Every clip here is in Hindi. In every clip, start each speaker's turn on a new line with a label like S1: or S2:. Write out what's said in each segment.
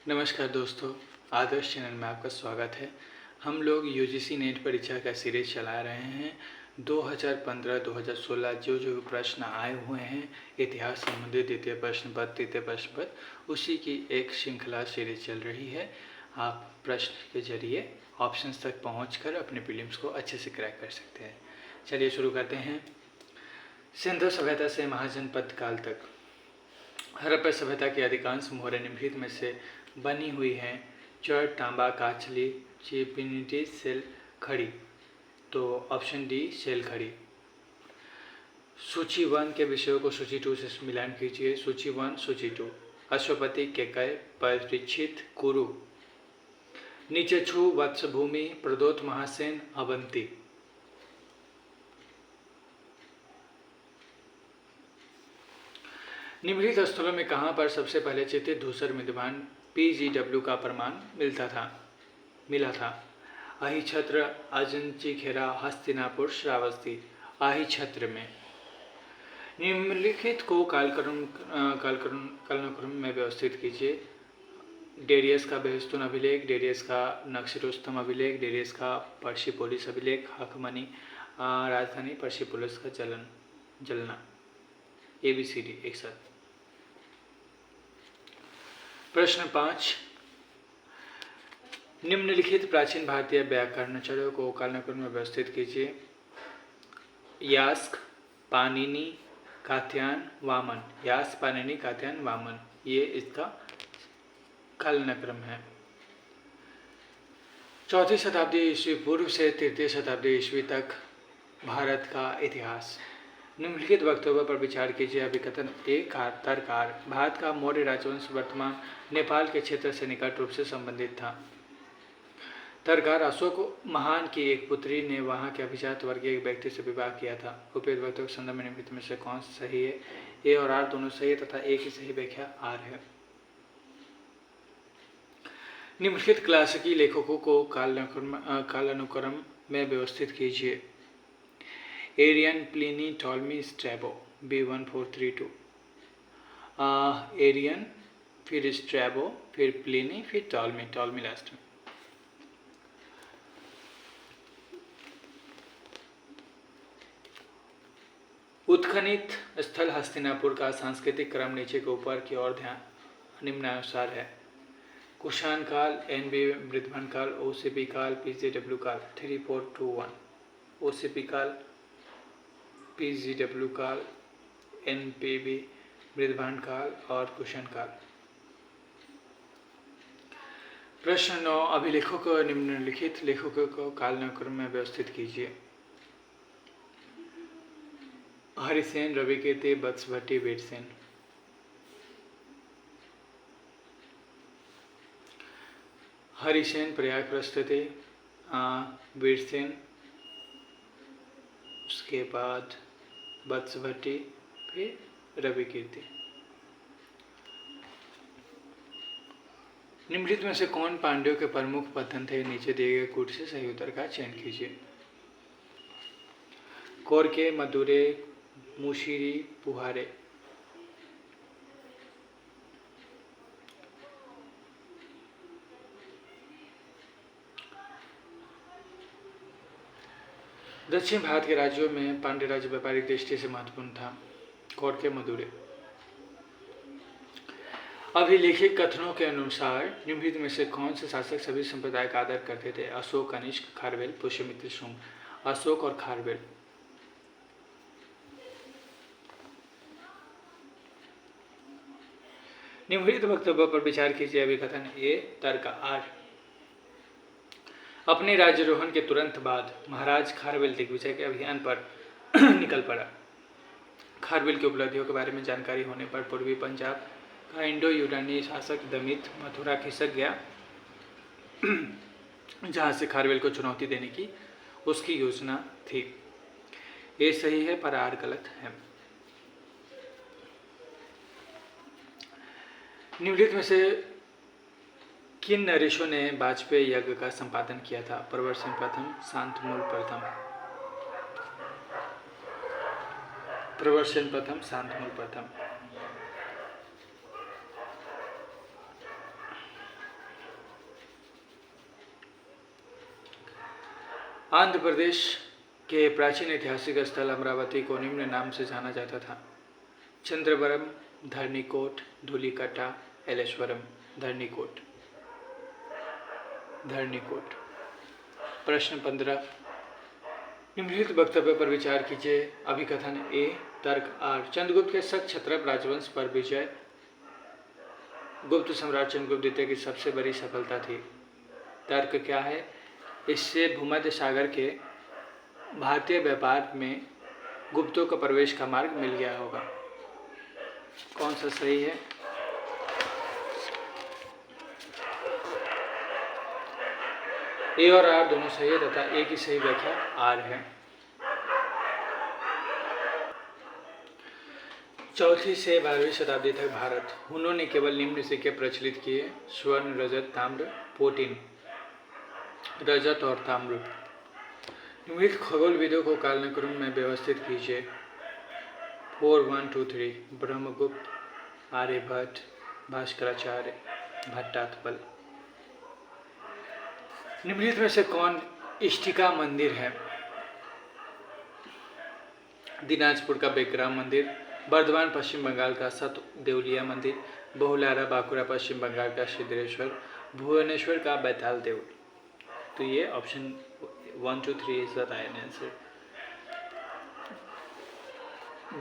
S1: नमस्कार दोस्तों, आदर्श चैनल में आपका स्वागत है। हम लोग यूजीसी नेट परीक्षा का सीरीज चला रहे हैं। 2015-2016 जो प्रश्न आए हुए हैं इतिहास संबंधित द्वितीय प्रश्न पत्र, तृतीय प्रश्न पत्र, उसी की एक श्रृंखला सीरीज चल रही है। आप प्रश्न के जरिए ऑप्शंस तक पहुंचकर अपने प्रीलिम्स को अच्छे से क्रैक कर सकते हैं। चलिए शुरू करते हैं। सिंधु सभ्यता से महाजनपद काल तक हड़प्पा सभ्यता की अधिकांश मोहरें निम्नलिखित में से बनी हुई हैं। चर, तांबा, काचली, चिपनिटी, सेल खड़ी। तो ऑप्शन डी सेल खड़ी। सूची 1 के विषयों को सूची 2 से मिलान कीजिए। सूची 1, सूची 2। अश्वपति, केकय, परीक्षित, कुरु। नीचेछु, वत्सभूमि, प्रदोत, महासेन, अवंती। निम्नलिखित स्थलों में कहाँ पर सबसे पहले चित्रित धूसर विद्यमान PGW का प्रमाण मिला था? अहिछत्र, अजंची खेरा, हस्तिनापुर, श्रावस्ती। अहिछत्र में। निम्नलिखित को कालक्रम में व्यवस्थित कीजिए। डेरियस का बेहस्तून अभिलेख, डेरियस का नक्शरुस्तम अभिलेख, डेरियस का पर्सिपोलिस अभिलेख, हकमनी राजधानी, पर्सिपोलिस का जलना। ABCD एक साथ। प्रश्न 5, निम्नलिखित प्राचीन भारतीय व्याकरणाचार्यों को कालक्रम में व्यवस्थित कीजिए। यास्क, पाणिनि, कात्यायन, वामन। यास्क, पाणिनि, कात्यायन, वामन, ये इसका कालक्रम है। 4वीं शताब्दी ईस्वी पूर्व से 3वीं शताब्दी ईस्वी तक भारत का इतिहास। निम्नलिखित वक्तव्य पर विचार कीजिए। अभिकथन एक तर्कार, भारत का मौर्य राजवंश वर्तमान नेपाल के क्षेत्र से निकट रूप से संबंधित था। तर्कार, अशोक महान की एक पुत्री ने वहां के अभिजात वर्गीय एक व्यक्ति से विवाह किया था। उपयुक्त वक्तव्य के संदर्भ में निम्नलिखित में से कौन सही है? ए और आर दोनों सही है तथा ए की सही व्याख्या आर है। निम्नलिखित क्लासिकी लेखकों को कालानुक्रम में व्यवस्थित कीजिए। Arrian, Pliny, Ptolemy, Strabo. B1432। Arrian, फिर स्ट्रैबो, फिर प्लिनी, फिर टॉलमी लास्ट में। उत्खनित स्थल हस्तिनापुर का सांस्कृतिक क्रम नीचे के ऊपर की ओर निम्नानुसार है। कुषाण काल, NB वृद्धमान काल, OCP काल, PGW काल। 3, 4, 2, 1। OCP काल, PGW काल, NPB वृद्धमान काल और कुषाण काल। प्रश्न 9, अभिलेखों को निम्नलिखित लेखकों को कालक्रम में व्यवस्थित कीजिए। हरिसेन, रविकीर्ति, वत्सभट्टी, वीरसेन। हरिसेन प्रयाग प्रस्तुति, वीरसेन, उसके बाद वत्सभट्टी, फिर रविकीर्ति। निम्नलिखित में से कौन पांड्यों के प्रमुख पत्तन थे? नीचे दिए गए कूट से सही उत्तर का चयन कीजिए। कोरके, मदुरे, मुशिरी, पुहारे। दक्षिण भारत के राज्यों में पांड्य राज्य व्यापारिक दृष्टि से महत्वपूर्ण था। कोरके, मदुरे। अभिलेखित कथनों के अनुसार निम्नलिखित में से कौन से शासक सभी संप्रदाय का आदर करते थे? अशोक, कनिष्क, खारवेल, पुष्यमित्र, शुंग। अशोक और खारवेल। निम्नलिखित वक्तव्य पर विचार कीजिए। अभिकथन ए तर्क आर। अपने राज्यारोहण के तुरंत बाद महाराज खारवेल दिग्विजय के अभियान पर निकल पड़ा। खारवेल की उपलब्धियों के बारे में जानकारी होने पर पूर्वी पंजाब का इंडो यूनानी शासक दमित मथुरा खिसक गया, जहां से खारवेल को चुनौती देने की उसकी योजना थी। ये सही है पर आर गलत है। निम्नलिखित में से किन नरेशों ने वाजपेयी यज्ञ का संपादन किया था? प्रवर्सन प्रथम, शांतमूल प्रथम। प्रवर्सन प्रथम, शांतमूल प्रथम। आंध्र प्रदेश के प्राचीन ऐतिहासिक स्थल अमरावती को निम्न नाम से जाना जाता था: चंद्रवरम, धरणीकोट, धूलिकटा, एलेश्वरम। धरणीकोट। धरणीकोट। प्रश्न 15, निम्नलिखित वक्तव्य पर विचार कीजिए। अभिकथन ए, तर्क आर। चंद्रगुप्त के शक क्षत्रप राजवंश पर विजय गुप्त सम्राट चंद्रगुप्त द्वितीय की सबसे बड़ी सफलता थी। तर्क क्या है? इससे भूमध्य सागर के भारतीय व्यापार में गुप्तों का प्रवेश का मार्ग मिल गया होगा। कौन सा सही है? ए और आर दोनों सही है तथा ए की सही व्याख्या आर है। 4वीं से 12वीं शताब्दी तक भारत हुनों ने केवल निम्न सिक्के प्रचलित किए: स्वर्ण, रजत, ताम्र, पोटीन। रजत और ताम्र। निम्नलिखित खगोलविदों को कालक्रम में व्यवस्थित कीजिए: 4, 1, 2, 3। ब्रह्मगुप्त, आर्यभट्ट, भास्कराचार्य, भट्टाथपल। निम्नलिखित में से कौन इष्टिका मंदिर है? दिनाजपुर का बेकराम मंदिर, बर्धमान पश्चिम बंगाल का सत देवलिया मंदिर, बहुलारा बांकुड़ा पश्चिम बंगाल का सिद्धेश्वर, भुवनेश्वर का बैताल देउल। तो ये option 1, 2, 3 is the right answer.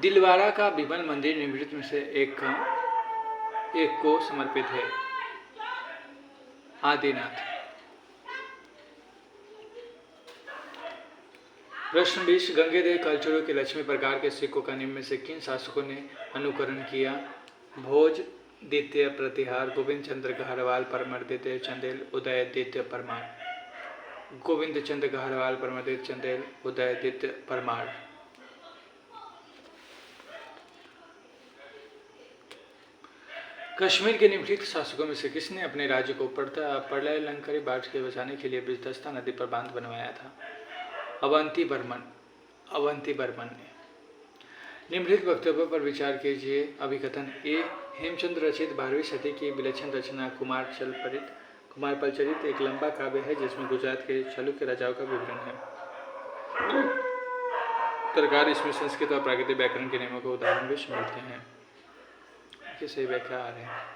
S1: Dilwara का विमल मंदिर निम्नलिखित में से एक को समर्पित है: आदिनाथ। प्रश्न 20, गंगेदेव कल्चरों के लक्ष्मी प्रकार के सिक्कों का निम्न में से किन शासकों ने अनुकरण किया? भोज, द्वितीय प्रतिहार, गोविंद चंद्र गहरवाल, परमर्दित्य चंदेल, उदयदित्य परमार। गोविंद चंद्र गहरवाल, परमर्दित्य चंदेल, उदयदित्य परमार। कश्मीर के निम्नलिखित शासकों में से किसने अपने राज्य को प्रलयंकरी बाढ़ से बचाने के लिए बिजदस्ता नदी पर बांध बनवाया था? अवंती बर्मन। अवंती बर्मन ने। निम्नलिखित वक्तव्यों पर विचार कीजिए। अभिकथन ए, हेमचंद्र रचित 12वीं सदी की विलक्षण रचना कुमारपल चरित एक लंबा काव्य है जिसमें गुजरात के चालुक्य राजाओं का विवरण है। सरकार इसमें संस्कृत और प्राकृतिक व्याकरण के नियमों के उदाहरण भी मिलते हैं। इसकी सही व्याख्या आ रहे हैं।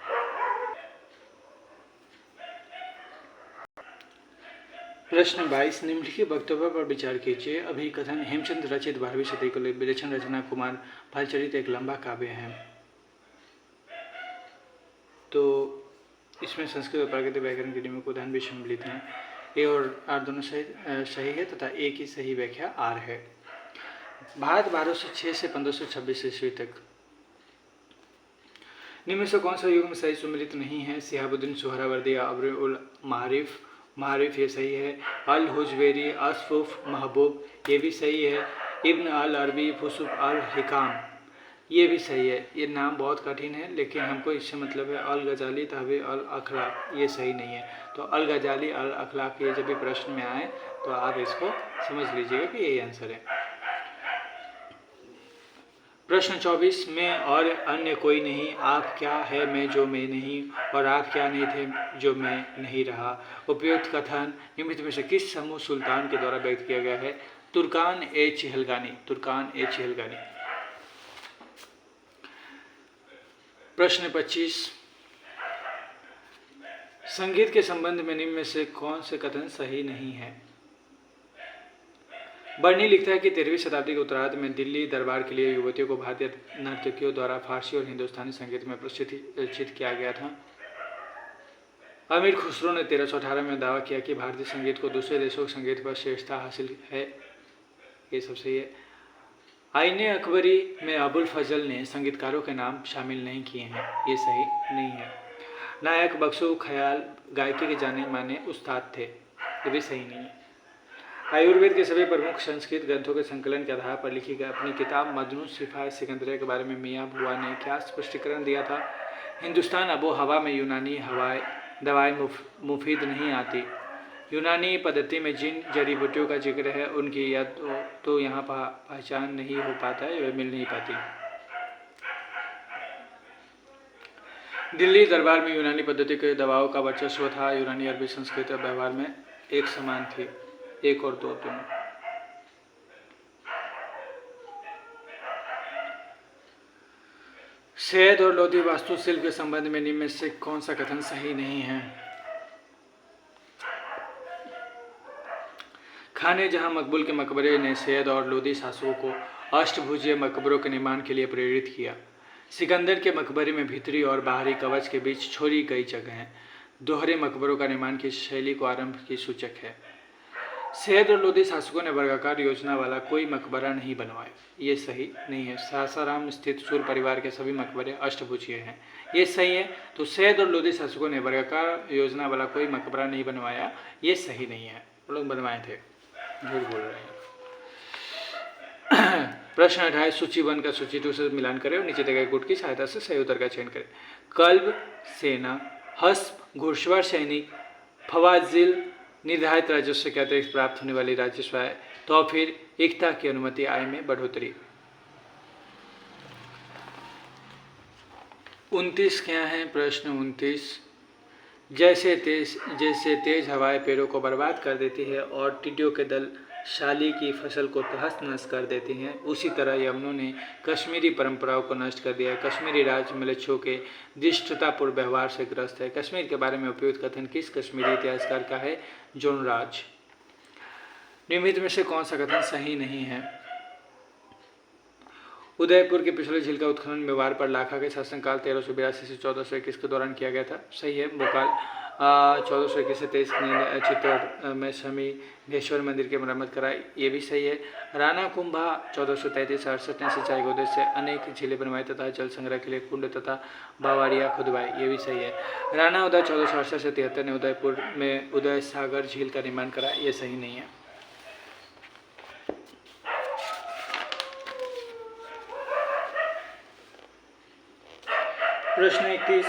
S1: प्रश्न 22, निम्नलिखित वक्तव्य पर विचार कीजिए। अभिकथन हेमचंद्र रचित 12वीं सदी की विलक्षण रचना कुमारपाल चरित एक लंबा काव्य है। तो इसमें संस्कृत और प्राकृतिक व्याकरण के नियमों को उदाहरण भी सम्मिलित हैं। ए और आर दोनों सही है तथा ए की सही व्याख्या आर है। भारत 1206 से 1526 ईस्वी तक निम्न से कौन सा युग में सही सम्मिलित नहीं है? सिहाबुद्दीन सुहरावर्दी, अब्र उल मारिफ ये सही है। अल हुजवेरी, असफुफ महबूब ये भी सही है। इब्न अल अरबी, फुसुफ अल हिकाम ये भी सही है। ये नाम बहुत कठिन है लेकिन हमको इससे मतलब है। अल गजाली, तहवीर अल अखलाक ये सही नहीं है। तो अल गजाली, अल अखलाक ये जब भी प्रश्न में आए तो आप इसको समझ लीजिएगा कि यही आंसर है। प्रश्न 24, मैं और अन्य कोई नहीं, आप क्या है मैं जो मैं नहीं, और आप क्या नहीं थे जो मैं नहीं रहा। उपयुक्त कथन निम्नलिखित में से किस समूह सुल्तान के द्वारा व्यक्त किया गया है? तुर्कान ए चिहलगानी। तुर्कान ए चिहलगानी। प्रश्न 25, संगीत के संबंध में निम्न में से कौन से कथन सही नहीं है? बर्नी लिखता है कि 13वीं शताब्दी के उत्तरार्ध में दिल्ली दरबार के लिए युवतियों को भारतीय नर्तकियों द्वारा फारसी और हिंदुस्तानी संगीत में प्रशिक्षित किया गया था। अमीर खुसरो ने 1318 में दावा किया कि भारतीय संगीत को दूसरे देशों के संगीत पर श्रेष्ठता हासिल है। ये सब सही है। आईने अकबरी में अबुल फजल ने संगीतकारों के नाम शामिल नहीं किए हैं। ये सही नहीं है। नायक बख्शो ख्याल गायकी के जाने माने उस्ताद थे। ये भी सही नहीं है। आयुर्वेद के सभी प्रमुख संस्कृत ग्रंथों के संकलन के आधार पर लिखी गई अपनी किताब मजनू सिफाह सिकंदरिया के बारे में मियाँ बुआ ने क्या स्पष्टीकरण दिया था? हिंदुस्तान आबो हवा में यूनानी दवाएं मुफीद नहीं आती। यूनानी पद्धति में जिन जड़ी बूटियों का जिक्र है उनकी या तो यहाँ पहचान नहीं हो पाता है या मिल नहीं पाती। दिल्ली दरबार में यूनानी पद्धति के दवाओं का वर्चस्व था। यूनानी अरबी संस्कृत और व्यवहार में एक समान थी। 1 और 2 दोनों। सैयद और लोधी वास्तुशिल्प के संबंध में निम्न में से कौन सा कथन सही नहीं है? खाने जहां मकबूल के मकबरे ने सैयद और लोधी शासकों को अष्टभुजीय मकबरों के निर्माण के लिए प्रेरित किया। सिकंदर के मकबरे में भीतरी और बाहरी कवच के बीच छोड़ी गई जगहें दोहरे मकबरों का निर्माण की शैली को आरंभ की सूचक है। सैयद और लोधी शासकों ने वर्गाकार योजना वाला कोई मकबरा नहीं बनवाया, ये सही नहीं है। सासाराम स्थित सूर परिवार के सभी मकबरे अष्टभुजीय हैं, ये सही है। तो सैयद और लोधी शासकों ने वर्गाकार योजना वाला कोई मकबरा नहीं बनवाया, ये सही नहीं है। वो लोग बनवाए थे, झूठ बोल रहे हैं। प्रश्न 28 सूची 1 का सूची 2 से मिलान करें और नीचे दिए गए गुट की सहायता से सही उत्तर का चयन करें। कल्ब, सेना, हस्प, घुड़सवार सैनिक, फवाजिल निर्धारित राजस्व के अतिरिक्त प्राप्त होने वाली राजस्व आय, तो फिर एकता की अनुमति आय में बढ़ोतरी। 29 क्या है? प्रश्न 29, जैसे तेज हवाएं पेड़ों को बर्बाद कर देती है और टिड्डियों के दल शाली की फसल को तहस नहस कर देती हैं, उसी तरह यमनों ने कश्मीरी परंपराओं को नष्ट कर दिया है। कश्मीरी राज्य मलेच्छों के धृष्टतापूर्ण व्यवहार से ग्रस्त है। कश्मीर के बारे में उपयुक्त कथन किस कश्मीरी इतिहासकार का है? जोनराज। निम्नलिखित में से कौन सा कथन सही नहीं है? उदयपुर के पिछले झील का उत्खनन मेवाड़ पर लाखा के शासनकाल 1382 से 1421 के दौरान किया गया था, सही है। भोपाल 1421 से 23 ने चित्तौड़ में शमीधेश्वर मंदिर की मरम्मत कराई, ये भी सही है। राणा कुंभा 1433 से 68 ने सिंचाई के उद्देश्य से अनेक झीलें बनवाई तथा जल संग्रह के लिए कुंड तथा बावड़ियाँ खुदवाई, ये भी सही है। राणा उदय 1468 से 73 ने उदयपुर में उदय सागर झील का निर्माण कराया, ये सही नहीं है। प्रश्न 21,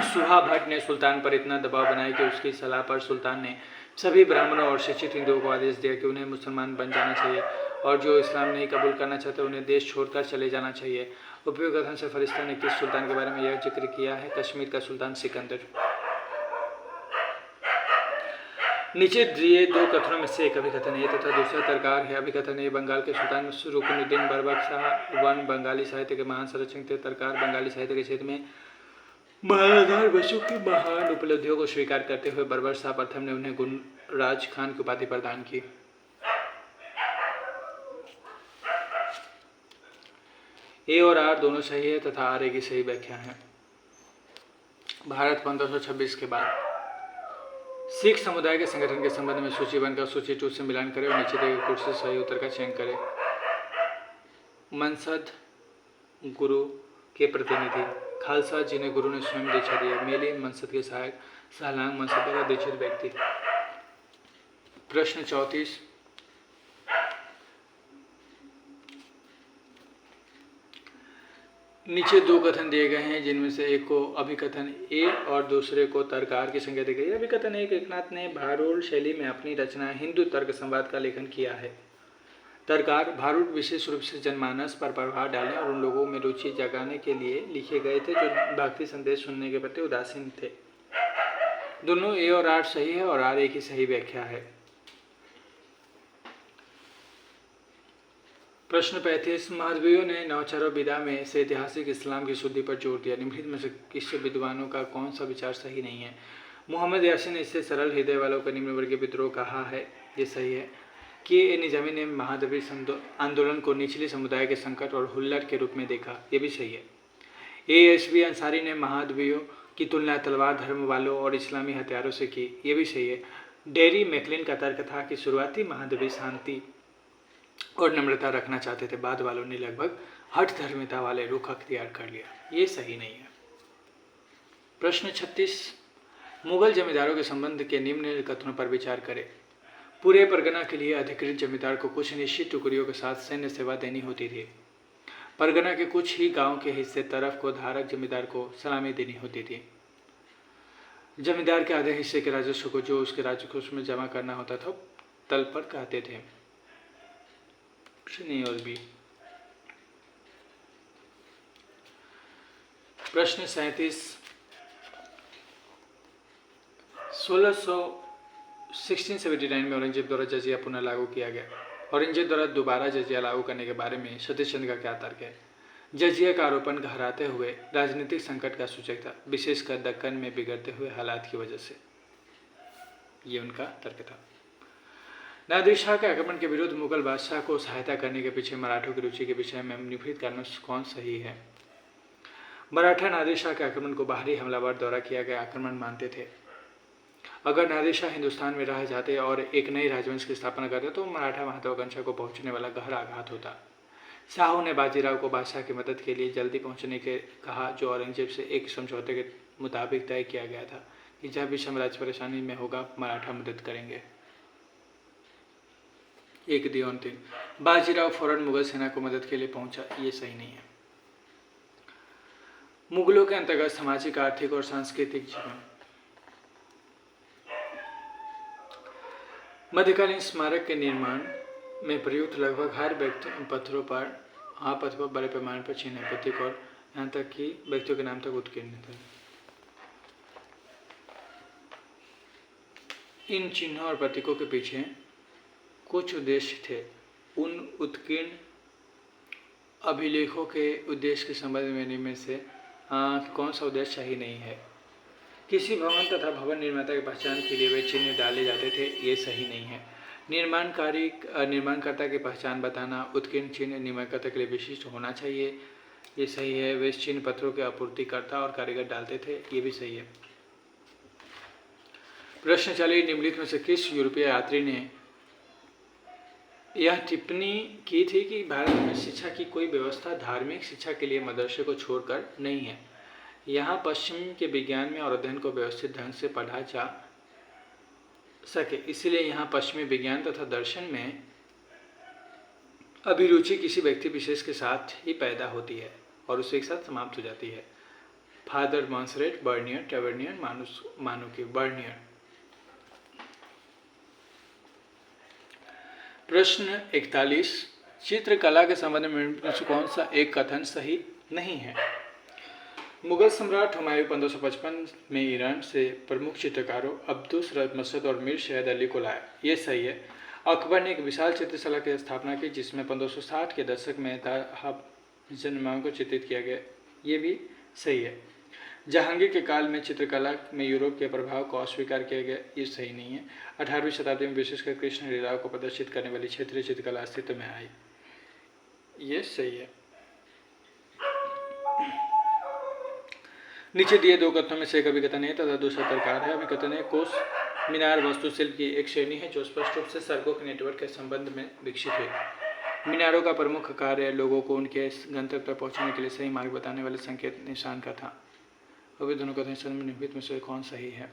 S1: सुहा भट्ट ने सुल्तान पर इतना दबाव बनाया कि उसकी सलाह पर सुल्तान ने सभी ब्राह्मणों और शिक्षित हिंदुओं को आदेश दिया कि उन्हें मुसलमान बन जाना चाहिए और जो इस्लाम नहीं कबूल करना चाहते उन्हें देश छोड़कर चले जाना चाहिए। उपयुक्त कथन से फरिश्ता ने किस सुल्तान के बारे में यह जिक्र किया है? कश्मीर का सुल्तान सिकंदर। नीचे दिए 2 कथनों में से एक अभिकथन है तथा दूसरा तरकार है। अभिकथन है बंगाल के सुल्तान रुकनुद्दीन बरबक शाह वन बंगाली साहित्य के महान संरक्षक थे। तरकार बंगाली साहित्य के क्षेत्र में महाराधार बसु की महान उपलब्धियों को स्वीकार करते हुए बर्बर शाह प्रथम ने उन्हें गुणराज खान की उपाधि प्रदान की। ए और आर दोनों सही है तथा आर ए की सही व्याख्या है। भारत 1526 के बाद सिख समुदाय के संगठन के संबंध में सूची 1 का सूची 2 से मिलान करें और नीचे दिए गए कुछ से सही उत्तर का चयन करें। मनसद गुरु के प्रतिनिधि, खालसा जिन्हें गुरु ने स्वयं दीक्षा दी, मेली मनसद के सहायक, सालांग मनसद का दीक्षित व्यक्ति। प्रश्न 34, नीचे 2 कथन दिए गए हैं जिनमें से एक को अभिकथन ए और दूसरे को तर्ककार की संज्ञा दी गई है। अभिकथन एक, एकनाथ ने भारूड शैली में अपनी रचना हिंदू तर्क संवाद का लेखन किया है। तर्ककार भारूड विशेष रूप से जनमानस पर प्रभाव डालने और उन लोगों में रुचि जगाने के लिए लिखे गए थे जो भक्ति संदेश सुनने के प्रति उदासीन थे। दोनों ए और आर सही है और आर ए की सही व्याख्या है। प्रश्न 35, महादवियों ने नवचार विदा में से ऐतिहासिक इस्लाम की शुद्धि पर जोर दिया। निम्नलिखित में से किस विद्वानों का कौन सा विचार सही नहीं है? मोहम्मद यासीन ने इससे सरल हृदय वालों का निम्न वर्गीय विद्रोह कहा है, ये सही है। कि ए निजामी ने महादवी आंदोलन को निचले समुदाय के संकट और हुल्लड़ के रूप में देखा, ये भी सही है। ASB अंसारी ने महादवियों की तुलना तलवार धर्म वालों और इस्लामी हथियारों से की, ये भी सही है। डेरी मैकलिन का तर्क था कि शुरुआती महादवी शांति और नम्रता रखना चाहते थे, बाद वालों ने लगभग हठ धर्मिता वाले रुख अख्तियार कर लिया, ये सही नहीं है। प्रश्न 36, मुगल जमींदारों के संबंध के निम्न कथनों पर विचार करें। पूरे परगना के लिए अधिकृत जमींदार को कुछ निश्चित टुकड़ियों के साथ सैन्य सेवा देनी होती थी। परगना के कुछ ही गांव के हिस्से तरफ को धारक जमींदार को सलामी देनी होती थी। जमींदार के आधे हिस्से के राजस्व को जो उसके राजकोष में जमा करना होता था तल पर कहते थे। और भी प्रश्न 37, 1600 1679 में औरंगजेब द्वारा जजिया पुनः लागू किया गया। औरंगजेब द्वारा दोबारा जजिया लागू करने के बारे में सतीश चंद्र का क्या तर्क है? जजिया का आरोपण घहराते हुए राजनीतिक संकट का सूचक था, विशेषकर दक्कन में बिगड़ते हुए हालात की वजह से। ये उनका तर्क था। नादिर शाह के आक्रमण के विरुद्ध मुगल बादशाह को सहायता करने के पीछे मराठों की रुचि के विषय में निम्नलिखित कारणों से कौन सही है? मराठा नादिर शाह के आक्रमण को बाहरी हमलावर द्वारा किया गया आक्रमण मानते थे। अगर नादिर शाह हिंदुस्तान में रह जाते और एक नई राजवंश की स्थापना करते तो मराठा महत्वाकांक्षा को पहुंचने वाला गहरा आघात होता। शाह ने बाजीराव को बादशाह की मदद के लिए जल्दी पहुंचने के कहा, जो औरंगजेब से एक समझौते के मुताबिक तय किया गया था कि जब भी साम्राज्य परेशानी में होगा मराठा मदद करेंगे। 1 दियोन 3 बाजीराव फौरन मुगल सेना को मदद के लिए पहुंचा, ये सही नहीं है। मुगलों के अंतर्गत सामाजिक, आर्थिक और सांस्कृतिक जीवन। मध्यकालीन स्मारक के निर्माण में प्रयुक्त लगभग हर पत्थरों पर बड़े पैमाने पर चिन्ह है, प्रतीक और यहाँ तक कि व्यक्तियों के नाम तक उत्कीर्ण थे। इन चिन्हों और प्रतीकों के पीछे कुछ उद्देश्य थे। उन उत्कीर्ण अभिलेखों के उद्देश्य के संबंध में निम्न से कौन सा उद्देश्य सही नहीं है? किसी भवन तथा भवन निर्माता की पहचान के लिए वे चिन्ह डाले जाते थे, ये सही नहीं है। निर्माणकर्ता की पहचान बताना, उत्कीर्ण चिन्ह निर्माणकर्ता के लिए विशिष्ट होना चाहिए, ये सही है। वे चिन्ह पत्रों के आपूर्तिकर्ता और कारीगर डालते थे, ये भी सही है। प्रश्न 40 निम्नलिखित में से किस यूरोपीय यात्री ने यह टिप्पणी की थी कि भारत में शिक्षा की कोई व्यवस्था धार्मिक शिक्षा के लिए मदरसे को छोड़कर नहीं है? यहाँ पश्चिम के विज्ञान में और अध्ययन को व्यवस्थित ढंग से पढ़ा जा सके, इसलिए यहाँ पश्चिमी विज्ञान तथा दर्शन में अभिरुचि किसी व्यक्ति विशेष के साथ ही पैदा होती है और उसे एक साथ समाप्त हो जाती है। Father Monserrate Bernier, Tavernier, Manucci Bernier. प्रश्न 41 चित्रकला के संबंध में कौन सा एक कथन सही नहीं है? मुगल सम्राट हुमायूं 1555 में ईरान से प्रमुख चित्रकारों अब्दुस मसद और मीर शहद अली को लाया, ये सही है। अकबर ने एक विशाल चित्रशाला की स्थापना की जिसमें 1560 के दशक में जनमाओं को चित्रित किया गया, ये भी सही है। जहांगीर के काल में चित्रकला में यूरोप के प्रभाव को अस्वीकार किया गया, ये सही नहीं है। 18वीं शताब्दी में विशेषकर कृष्ण लीलाओं को प्रदर्शित करने वाली क्षेत्रीय चित्रकला अस्तित्व में आई, ये सही है। नीचे दिए दो कथनों में से एक अभिकथन है तथा दूसरा तर्कार है। अभिकथन है कोस मीनार वास्तुशिल्प की एक श्रेणी है जो स्पष्ट रूप से सड़कों के नेटवर्क के संबंध में विकसित है। मीनारों का प्रमुख कार्य लोगों को उनके गंतव्य पर पहुंचने के लिए सही मार्ग बताने वाले संकेत निशान का था। अभी दोनों कथन निम्नलिखित में से कौन सही है?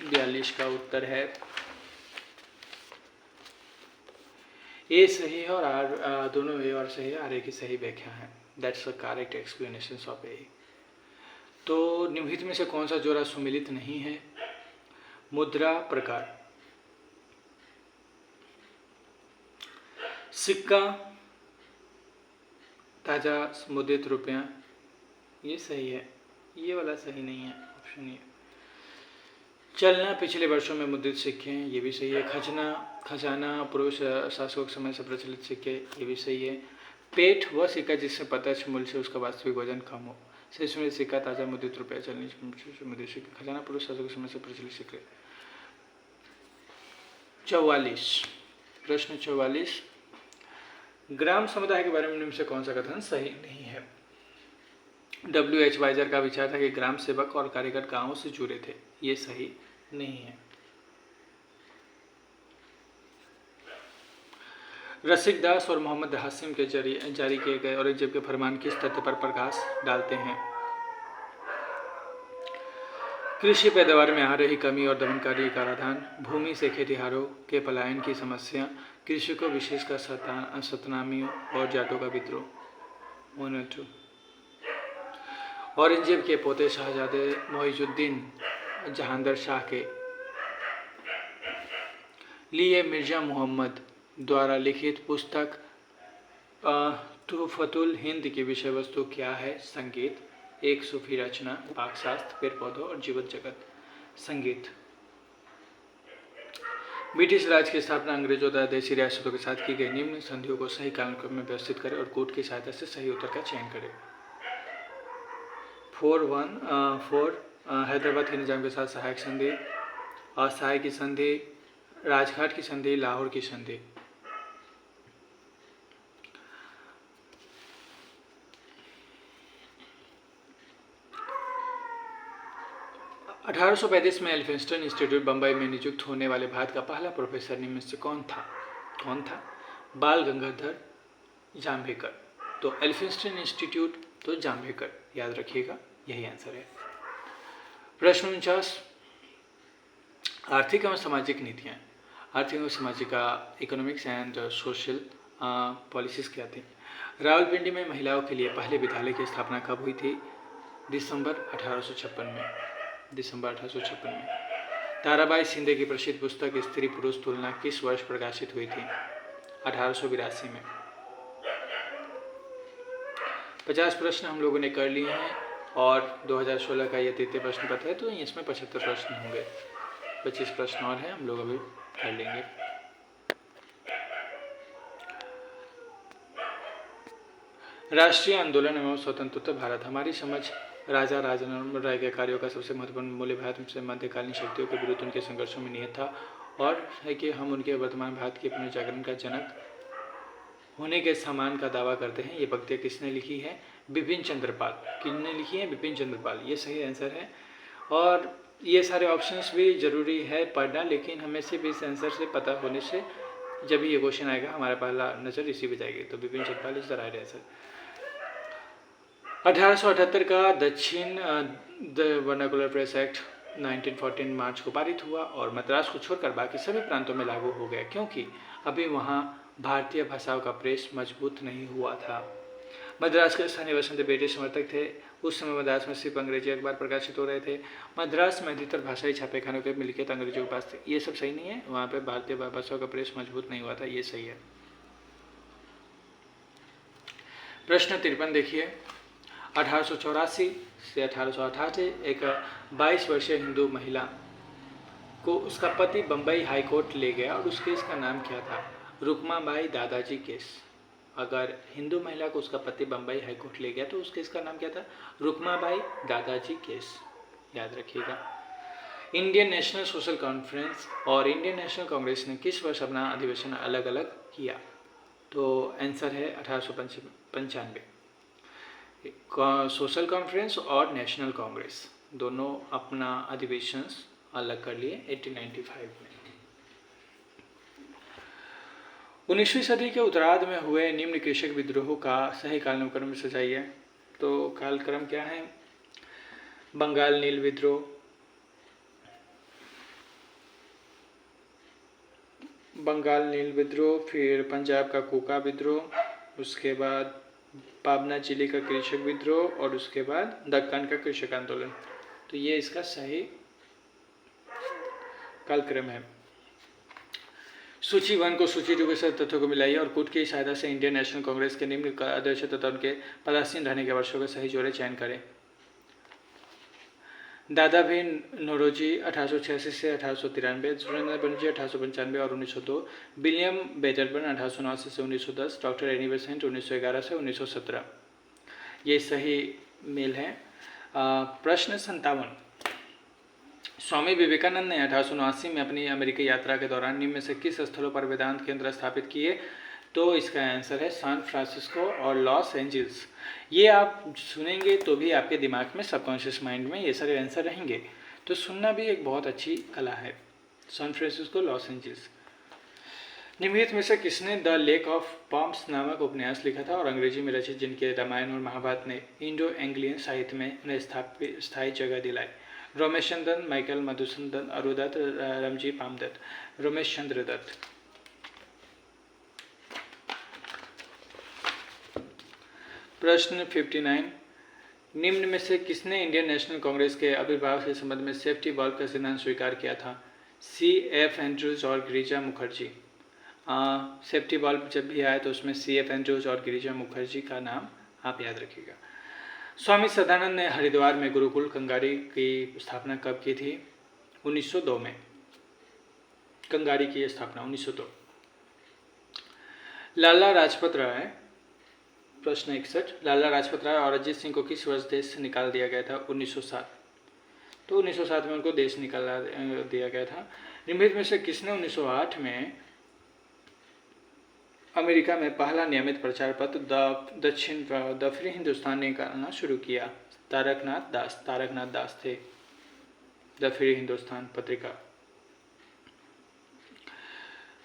S1: 42 का उत्तर है ए सही है और आर दोनों ए और सही है, आर ए की सही व्याख्या है। That's the correct explanation of A. तो निम्नलिखित में से कौन सा जोड़ा सुमिलित नहीं है? मुद्रा प्रकार, सिक्का, ताजा मुद्रित रुपया, ये सही है। ये वाला सही नहीं है, ऑप्शन ये। चलना पिछले वर्षों में मुद्रित सिक्के हैं, ये भी सही है। खजाना पूर्व शासकों के समय से प्रचलित सिक्के, ये भी सही है। पेट वह सिक्का जिससे प्रत्यक्ष मूल्य से उसका वास्तविक वजन कम हो। शेष सिक्का, ताजा मुद्रित रुपया, चलनी मुद्रित सिक्के। खजाना पूर्व शासकों के समय से प्रचलित सिक्के। 44 प्रश्न 44 ग्राम समुदाय के बारे में निम्न से कौन सा कथन सही नहीं है? W.H. वाइजर का विचार था कि ग्राम सेवक और कारीगर गांवों से जुड़े थे, ये सही नहीं है। रसिकदास और मोहम्मद हासिम के जरिए जारी किए गए औरंगजेब के फरमान किस तथ्य पर प्रकाश डालते हैं? कृषि पैदावार में आ रही कमी और दमनकारी कराधान, भूमि से खेतिहरों के पलायन की समस्या, कृषकों विशेषकर सतनामियों और जाटों का विद्रोह। 1 और 2। औरंगजेब के पोते शाहजादे मोइजुद्दीन जहांगीर शाह के लिए मिर्जा मोहम्मद द्वारा लिखित पुस्तक तुहफतुल हिंद की विषय वस्तु क्या है? संगीत। एक सूफी रचना, पाकशास्त्र, पेड़ पौधों और जीवित जगत, संगीत। ब्रिटिश राज की स्थापना अंग्रेजों द्वारा देशी रियासतों के साथ की गई। निम्न संधियों को सही कालक्रम में व्यवस्थित करें और कोड की सहायता से सही उत्तर का चयन करें। 4 हैदराबाद के निजाम के साथ सहायक संधि, असहाय की संधि, राजघाट की संधि, लाहौर की संधि। 1835 में एल्फिंस्टन इंस्टीट्यूट बंबई में नियुक्त होने वाले भारत का पहला प्रोफेसर निम्न में से कौन था? बाल गंगाधर जाम्बेकर। तो एल्फिंस्टन इंस्टीट्यूट तो जाम्बेकर, याद रखिएगा, यही आंसर है। प्रश्न 49, आर्थिक एवं सामाजिक नीतियाँ। आर्थिक एवं सामाजिक इकोनॉमिक्स एंड सोशल पॉलिसीज क्या थी? रावलपिंडी में महिलाओं के लिए पहले विद्यालय की स्थापना कब हुई थी? दिसंबर 1856 में। ताराबाई शिंदे की प्रसिद्ध पुस्तक स्त्री पुरुष तुलना किस वर्ष प्रकाशित हुई थी? 1882 में। 50 प्रश्न हम लोगों ने कर लिए हैं और 2016 का यह तृतीय प्रश्न पत्र है, तो इसमें 75 प्रश्न होंगे। 25 प्रश्न और हैं, हम लोग अभी कर लेंगे। राष्ट्रीय आंदोलन एवं स्वतंत्रता भारत। हमारी समझ राजा राजराम राय के कार्यों का सबसे महत्वपूर्ण मूल्य भारत से मध्यकालीन शक्तियों के विरुद्ध उनके संघर्षों में निहित था और है कि हम उनके वर्तमान भारत के पुनर्जागरण का जनक होने के समान का दावा करते हैं। ये पंक्तियाँ किसने लिखी है? बिपिन चंद्रपाल। किसने लिखी है? बिपिन चंद्रपाल। ये सही आंसर है। और ये सारे ऑप्शंस भी जरूरी है पढ़ना, लेकिन हमें सिर्फ इस आंसर से पता होने से जब ये क्वेश्चन आएगा हमारा पहला नज़र इसी पे जाएगी। तो Bipin Chandrapal is the right answer. 1878 का दक्षिण वर्नाकुलर प्रेस एक्ट 1914 मार्च को पारित हुआ और मद्रास को छोड़कर बाकी सभी प्रांतों में लागू हो गया, क्योंकि अभी वहाँ भारतीय भाषाओं का प्रेस मजबूत नहीं हुआ था। मद्रास के स्थानीय बसंत ब्रिटिश समर्थक थे। उस समय मद्रास में सिर्फ अंग्रेजी अखबार प्रकाशित हो रहे थे। मद्रास में अधिकतर भाषाई छापेखानों के मिलकियत अंग्रेजों के पास थे। ये सब सही नहीं है, वहाँ पे भारतीय भाषाओं का प्रेस मजबूत नहीं हुआ था, ये सही है। प्रश्न 53 देखिए। 1884 से 1888 एक 22 वर्षीय हिंदू महिला को उसका पति बम्बई हाई कोर्ट ले गया और उस केस का नाम क्या था? रुक्माबाई दादाजी केस। अगर हिंदू महिला को उसका पति बम्बई हाई कोर्ट ले गया तो उस केस का नाम क्या था? रुक्माबाई दादाजी केस, याद रखिएगा। इंडियन नेशनल सोशल कॉन्फ्रेंस और इंडियन नेशनल कांग्रेस ने किस वर्ष अपना अधिवेशन अलग अलग किया? तो आंसर है 1895। सोशल कॉन्फ्रेंस और नेशनल कांग्रेस दोनों अपना अधिवेशन अलग कर लिए 1895 में। 19वीं सदी के उत्तरार्ध में हुए निम्न कृषक विद्रोह का सही कालक्रम सजाइए। तो कालक्रम क्या है? बंगाल नील विद्रोह, फिर पंजाब का कोका विद्रोह, उसके बाद पाबना जिले का कृषक विद्रोह और उसके बाद दक्कन का कृषक आंदोलन। तो ये इसका सही कालक्रम है। सूची 1 को सूची 2 के साथ तथ्यों को मिलाइए और कूट की सहायता से इंडियन नेशनल कांग्रेस के निम्न अध्यक्ष तथा उनके पदासीन रहने के वर्षों का सही जोड़े चयन करें। दादा भाई नौरोजी 1886 से 1893, सुरेंद्र बनर्जी 1895 और 1902, विलियम बेटरबर्न 1889 से 1910, डॉक्टर एनी बेसेंट 1911 से 1917। ये सही मेल है। प्रश्न 57, स्वामी विवेकानंद ने 1879 में अपनी अमेरिकी यात्रा के दौरान निम्न में से किस स्थलों पर वेदांत केंद्र स्थापित किए? तो इसका आंसर है सैन फ्रांसिस्को और लॉस एंजल्स। ये आप सुनेंगे तो भी आपके दिमाग में सबकॉन्शियस माइंड में ये सारे आंसर रहेंगे, तो सुनना भी एक बहुत अच्छी कला है। San Francisco, Los Angeles. निम्नलिखित में से किसने द लेक ऑफ पॉम्स नामक उपन्यास लिखा था और अंग्रेजी में रचित जिनके रामायण और महाभारत ने इंडो एंग्लियन साहित्य में उन्हें स्थायी जगह दिलाई? रोमेश चंद्रन, माइकल मधुसूदन, अरुदत्त, रमजी पामदत्त। रोमेश चंद्र दत्त। प्रश्न 59, निम्न में से किसने इंडियन नेशनल कांग्रेस के आविर्भाव के संबंध में सेफ्टी वॉल्व का सिद्धांत स्वीकार किया था? C.F. एंड्रूज और गिरिजा मुखर्जी। सेफ्टी वॉल्व जब भी आए तो उसमें C.F. एंड्रूज और गिरिजा मुखर्जी का नाम आप याद रखिएगा। स्वामी सदानंद ने हरिद्वार में गुरुकुल कंगारी की स्थापना कब की थी? 1902 में। कंगारी की स्थापना 1902। लाला लाजपत राय, प्रश्न 61, लाला लाजपत राय और अजीत सिंह को किस वर्ष देश से निकाल दिया गया था? 1907। तो 1907 में उनको देश निकाला दिया गया था। निम्नलिखित में से किसने 1908 में अमेरिका में पहला नियमित प्रचार पत्र द फ्री हिंदुस्तान निकालना शुरू किया? तारकनाथ दास थे द फ्री हिंदुस्तान पत्रिका।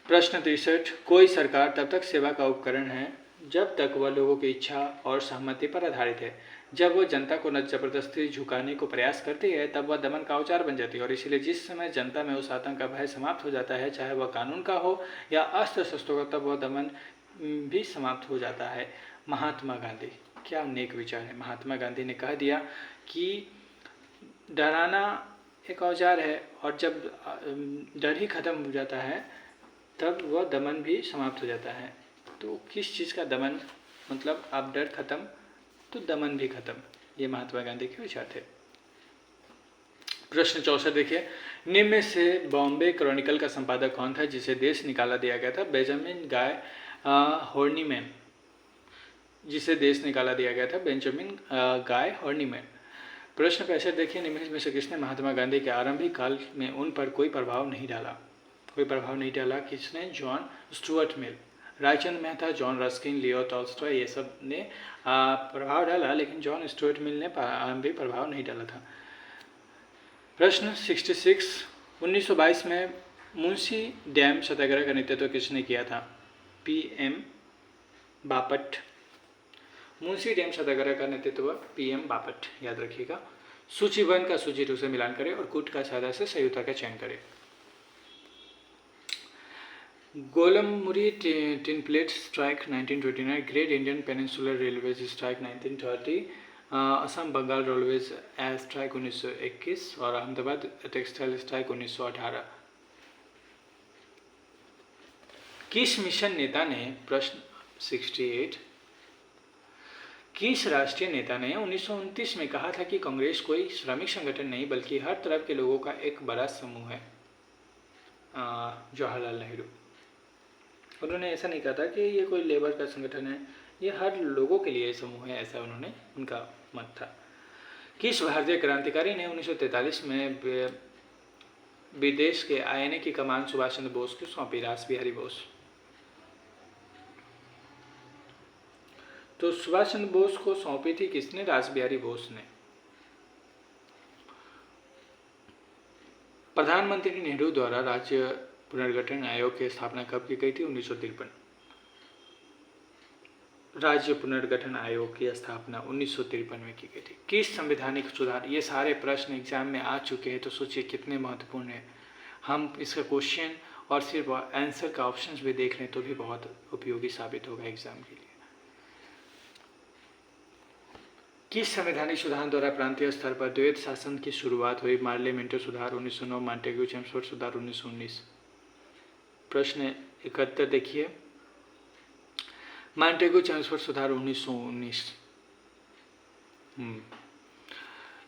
S1: प्रश्न 63, कोई सरकार तब तक सेवा का उपकरण है जब तक वह लोगों की इच्छा और सहमति पर आधारित है। जब वह जनता को न जबरदस्ती झुकाने को प्रयास करती है तब वह दमन का औजार बन जाती है। और इसलिए जिस समय जनता में उस आतंक का भय समाप्त हो जाता है, चाहे वह कानून का हो या अस्त्र शस्त्रों का, तब वह दमन भी समाप्त हो जाता है। महात्मा गांधी, क्या नेक विचार है। महात्मा गांधी ने कह दिया कि डराना एक औजार है और जब डर ही खत्म हो जाता है तब वह दमन भी समाप्त हो जाता है। तो किस चीज़ का दमन, मतलब आप डर खत्म तो दमन भी खत्म। ये महात्मा गांधी के विचार थे। प्रश्न 64 देखिए, निम्न में से बॉम्बे क्रॉनिकल का संपादक कौन था जिसे देश निकाला दिया गया था? बेंजामिन गाय हॉर्नीमैन, जिसे देश निकाला दिया गया था बेंजामिन गाय हॉर्नीमैन। प्रश्न 65 देखिए, निम्न में से किसने महात्मा गांधी के आरंभिक काल में उन पर कोई प्रभाव नहीं डाला? किसने? John Stuart Mill. Raichand Mehta, John Ruskin, Leo Tolstoy, ये सब ने प्रभाव डाला, लेकिन जॉन स्टुअर्ट मिल ने भी प्रभाव नहीं डाला था। प्रश्न 66, 1922 में मुंशी डैम सत्याग्रह का नेतृत्व किसने किया था? PM बापट। मुंशी डैम सत्याग्रह का नेतृत्व PM बापट, याद रखिएगा। सूची 1 का सूची 2 से मिलान करें और कूट का सहायता से सही उत्तर का चयन करें। Golmuri tin plate strike 1929, Great Indian Peninsular Railways strike 1930, Assam Bengal railways strike 1921 और अहमदाबाद टेक्सटाइल स्ट्राइक 1918। किस मिशन नेता ने, प्रश्न 68, किस राष्ट्रीय नेता ने 1929 में कहा था कि कांग्रेस कोई श्रमिक संगठन नहीं बल्कि हर तरह के लोगों का एक बड़ा समूह है? जवाहरलाल नेहरू। उन्होंने ऐसा नहीं कहा था कि ये कोई लेबर का संगठन है, ये हर लोगों के लिए समूह है, ऐसा उनका मत था। किस भारतीय क्रांतिकारी ने 1943 में विदेश के आईएनए की कमान सुभाष चंद्र बोस को सौंपी? रास बिहारी बोस। तो सुभाष चंद्र बोस को सौंपी थी किसने? रास बिहारी बोस ने। प्रधानमंत्री नेहरू द्वारा राज्य पुनर्गठन आयोग की स्थापना कब की गई थी? 1953। राज्य पुनर्गठन आयोग की स्थापना 1953 में की गई थी। किस संवैधानिक सुधार, ये सारे प्रश्न एग्जाम में आ चुके हैं, तो सोचिए कितने महत्वपूर्ण है। हम इसका क्वेश्चन और सिर्फ आंसर का ऑप्शंस भी देख लें तो भी बहुत उपयोगी साबित होगा एग्जाम के लिए। किस संवैधानिक सुधार द्वारा प्रांतीय स्तर पर द्वैध शासन की शुरुआत हुई? मार्ले मिंटो सुधार 1909, मॉन्टेग्यू चेम्सफोर्ड सुधार 1919। प्रश्न 71 देखिए, मॉन्टेग्यू चेम्सफोर्ड सुधार 1919।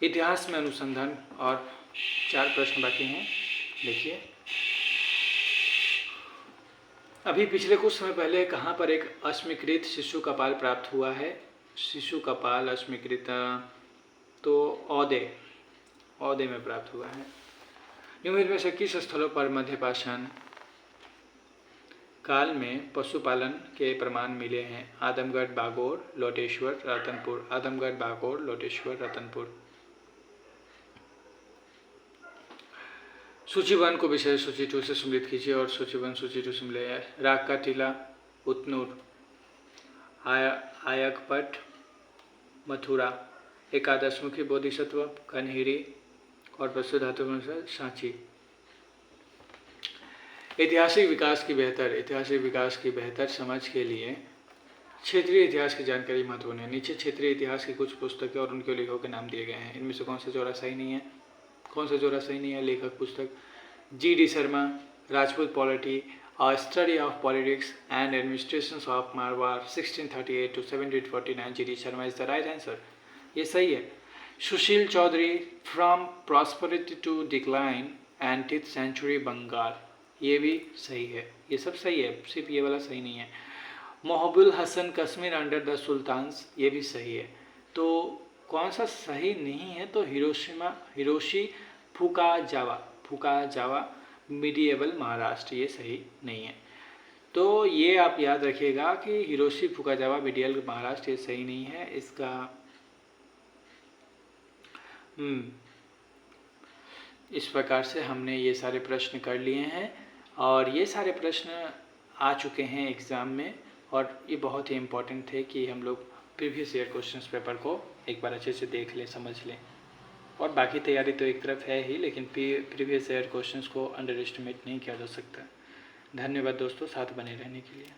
S1: इतिहास में अनुसंधान और 4 प्रश्न बाकी हैं, देखिए। अभी पिछले कुछ समय पहले कहाँ पर एक अस्वीकृत शिशु कपाल प्राप्त हुआ है? शिशु कपाल अस्वीकृत, तो औदे में प्राप्त हुआ है। निम्नलिखित में से किस स्थलों पर मध्यपाषाण काल में पशुपालन के प्रमाण मिले हैं? आदमगढ़, बागोर, लोटेश्वर, रतनपुर। आदमगढ़, बागोर, लोटेश्वर, रतनपुर। सूची 1 को विषय सूची 2 से सम्मिलित कीजिए और सूची 1 सूची 2 से मिले। राग का टीला, उतनूर, आयकपट, मथुरा, एकादशमुखी बोधिसत्व, कन्हेरी और वसु धातु में सांची। ऐतिहासिक विकास की बेहतर समझ के लिए क्षेत्रीय इतिहास की जानकारी महत्वपूर्ण है। नीचे क्षेत्रीय इतिहास की कुछ पुस्तकें और उनके लेखकों के नाम दिए गए हैं। इनमें से कौन सा जोड़ा सही नहीं है? लेखक पुस्तक G.D. Sharma, Rajput polity, A Study of Politics and Administrations of Marwar 1638 to 1749, G.D. Sharma is the right answer. ये सही है। Sushil Chaudhary, from prosperity to decline, 18th century Bengal, ये भी सही है। ये सब सही है, सिर्फ ये वाला सही नहीं है। Mohibbul Hasan, Kashmir under the sultans, ये भी सही है। तो कौन सा सही नहीं है? तो हिरोशी फुकाजावा मिडिएबल महाराष्ट्र, ये सही नहीं है। तो ये आप याद रखिएगा कि हिरोशी फुकाजावा मिडिएबल महाराष्ट्र ये सही नहीं है। इसका इस प्रकार से हमने ये सारे प्रश्न कर लिए हैं और ये सारे प्रश्न आ चुके हैं एग्ज़ाम में, और ये बहुत ही इम्पोर्टेंट थे कि हम लोग प्रीवियस ईयर क्वेश्चंस पेपर को एक बार अच्छे से देख लें, समझ लें। और बाकी तैयारी तो एक तरफ है ही, लेकिन प्रीवियस ईयर क्वेश्चंस को अंडर एस्टिमेट नहीं किया जा सकता। धन्यवाद दोस्तों साथ बने रहने के लिए।